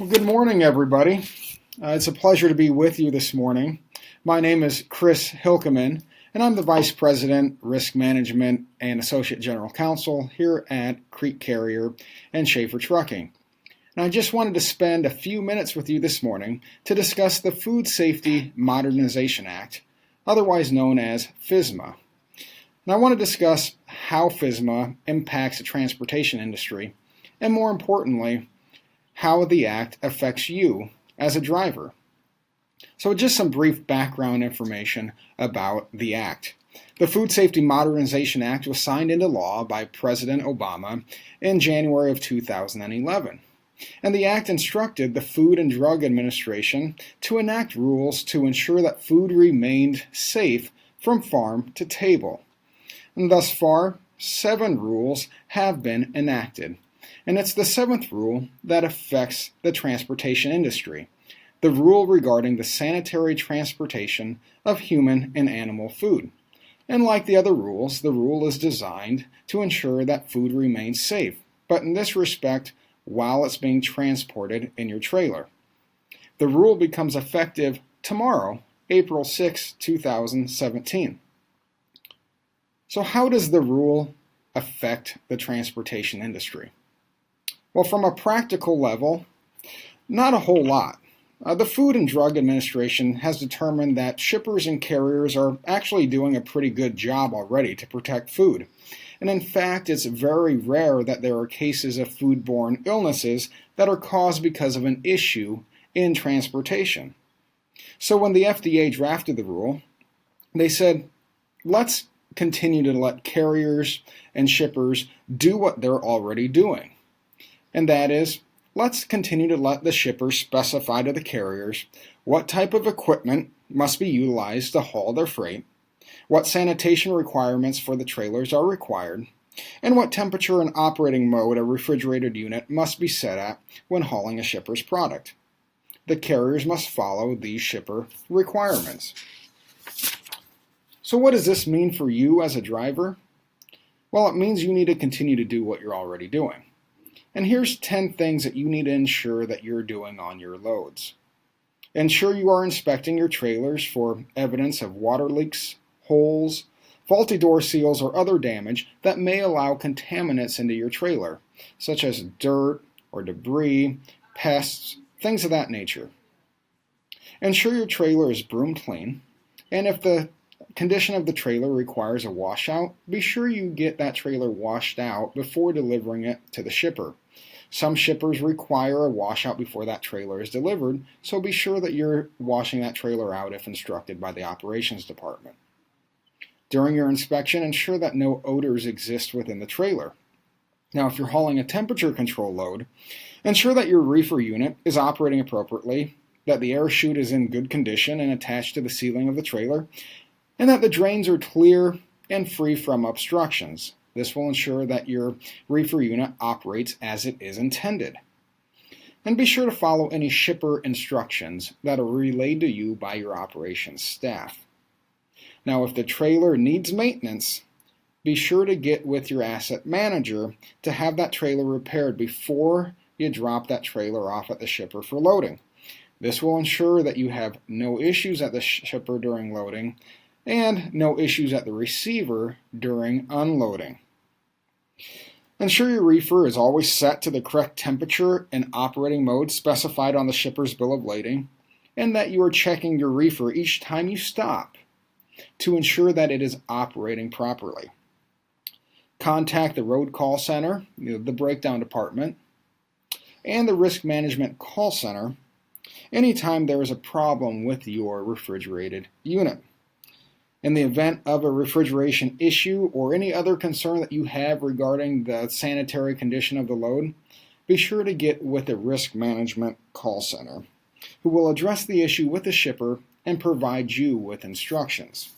Well, good morning, everybody. It's a pleasure to be with you this morning. My name is Chris Hilkemann, and I'm the Vice President, Risk Management, and Associate General Counsel here at Crete Carrier and Schaefer Trucking. And I just wanted to spend a few minutes with you this morning to discuss the Food Safety Modernization Act, otherwise known as FSMA. And I want to discuss how FSMA impacts the transportation industry, and more importantly, how the act affects you as a driver. So just some brief background information about the act. The Food Safety Modernization Act was signed into law by President Obama in January of 2011. And the act instructed the Food and Drug Administration to enact rules to ensure that food remained safe from farm to table. And thus far, 7 rules have been enacted. And it's the 7th rule that affects the transportation industry, the rule regarding the sanitary transportation of human and animal food. And like the other rules, the rule is designed to ensure that food remains safe, but in this respect, while it's being transported in your trailer. The rule becomes effective tomorrow, April 6, 2017. So how does the rule affect the transportation industry? Well, from a practical level, not a whole lot. The Food and Drug Administration has determined that shippers and carriers are actually doing a pretty good job already to protect food. And in fact, it's very rare that there are cases of foodborne illnesses that are caused because of an issue in transportation. So when the FDA drafted the rule, they said, let's continue to let carriers and shippers do what they're already doing. And that is, let's continue to let the shippers specify to the carriers what type of equipment must be utilized to haul their freight, what sanitation requirements for the trailers are required, and what temperature and operating mode a refrigerated unit must be set at when hauling a shipper's product. The carriers must follow these shipper requirements. So what does this mean for you as a driver? Well, it means you need to continue to do what you're already doing. And here's 10 things that you need to ensure that you're doing on your loads. Ensure you are inspecting your trailers for evidence of water leaks, holes, faulty door seals, or other damage that may allow contaminants into your trailer, such as dirt or debris, pests, things of that nature. Ensure your trailer is broom clean, and if the condition of the trailer requires a washout, be sure you get that trailer washed out before delivering it to the shipper. Some shippers require a washout before that trailer is delivered, so be sure that you're washing that trailer out if instructed by the operations department. During your inspection, ensure that no odors exist within the trailer. Now, if you're hauling a temperature control load, ensure that your reefer unit is operating appropriately, that the air chute is in good condition and attached to the ceiling of the trailer, and that the drains are clear and free from obstructions. This will ensure that your reefer unit operates as it is intended. And be sure to follow any shipper instructions that are relayed to you by your operations staff. Now, if the trailer needs maintenance, be sure to get with your asset manager to have that trailer repaired before you drop that trailer off at the shipper for loading. This will ensure that you have no issues at the shipper during loading and no issues at the receiver during unloading. Ensure your reefer is always set to the correct temperature and operating mode specified on the shipper's bill of lading, and that you are checking your reefer each time you stop to ensure that it is operating properly. Contact the road call center, the breakdown department, and the risk management call center anytime there is a problem with your refrigerated unit. In the event of a refrigeration issue or any other concern that you have regarding the sanitary condition of the load, be sure to get with the risk management call center, who will address the issue with the shipper and provide you with instructions.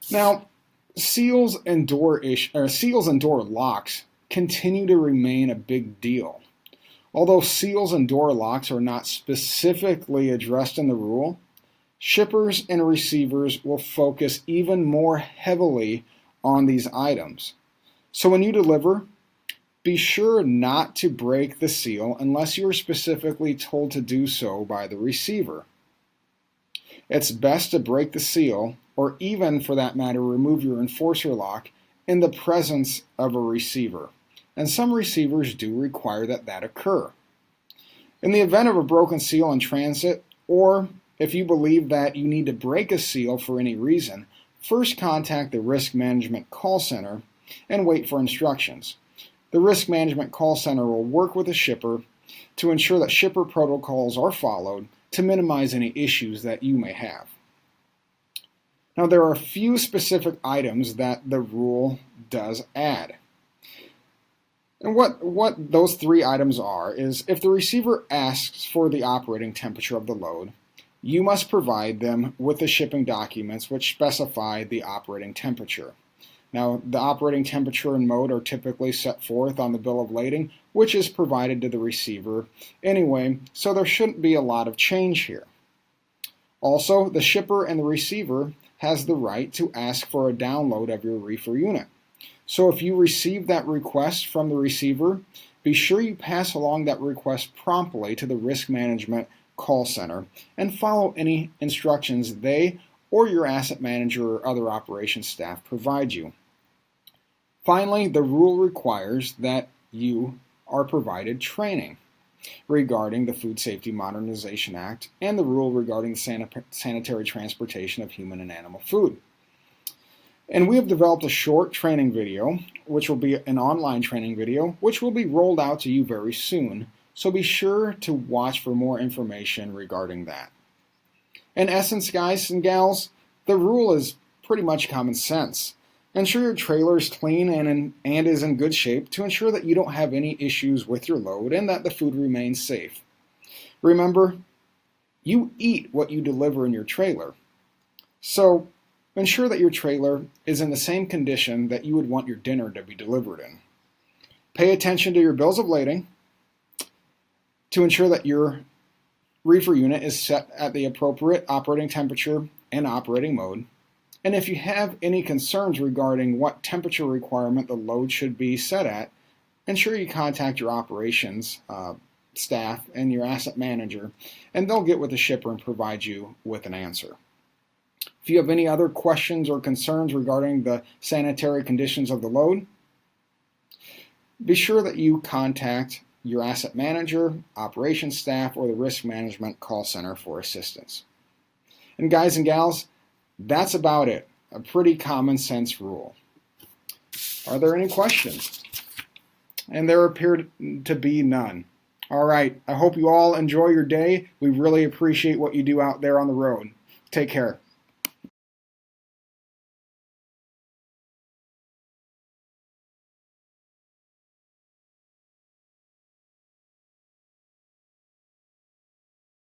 Now, seals and door locks continue to remain a big deal. Although seals and door locks are not specifically addressed in the rule, shippers and receivers will focus even more heavily on these items. So when you deliver, Be sure not to break the seal unless you are specifically told to do so by the receiver. It's best to break the seal, or even for that matter remove your enforcer lock, in the presence of a receiver. And some receivers do require that occur. In the event of a broken seal in transit, or if you believe that you need to break a seal for any reason, first contact the Risk Management Call Center and wait for instructions. The Risk Management Call Center will work with the shipper to ensure that shipper protocols are followed to minimize any issues that you may have. Now, there are a few specific items that the rule does add. And what those 3 items are is if the receiver asks for the operating temperature of the load, you must provide them with the shipping documents which specify the operating temperature. Now, the operating temperature and mode are typically set forth on the bill of lading, which is provided to the receiver anyway, so there shouldn't be a lot of change here. Also, the shipper and the receiver has the right to ask for a download of your reefer unit. So if you receive that request from the receiver, be sure you pass along that request promptly to the Risk Management Call Center and follow any instructions they or your asset manager or other operations staff provide you. Finally, the rule requires that you are provided training regarding the Food Safety Modernization Act and the rule regarding the sanitary transportation of human and animal food. And we have developed a short training video, which will be an online training video, which will be rolled out to you very soon. So be sure to watch for more information regarding that. In essence, guys and gals, the rule is pretty much common sense. Ensure your trailer is clean and is in good shape to ensure that you don't have any issues with your load and that the food remains safe. Remember, you eat what you deliver in your trailer. So ensure that your trailer is in the same condition that you would want your dinner to be delivered in. Pay attention to your bills of lading to ensure that your reefer unit is set at the appropriate operating temperature and operating mode. And if you have any concerns regarding what temperature requirement the load should be set at, ensure you contact your operations staff and your asset manager, and they'll get with the shipper and provide you with an answer. If you have any other questions or concerns regarding the sanitary conditions of the load, be sure that you contact your asset manager, operations staff, or the Risk Management Call Center for assistance. And guys and gals, that's about it. A pretty common sense rule. Are there any questions? And there appear to be none. All right. I hope you all enjoy your day. We really appreciate what you do out there on the road. Take care.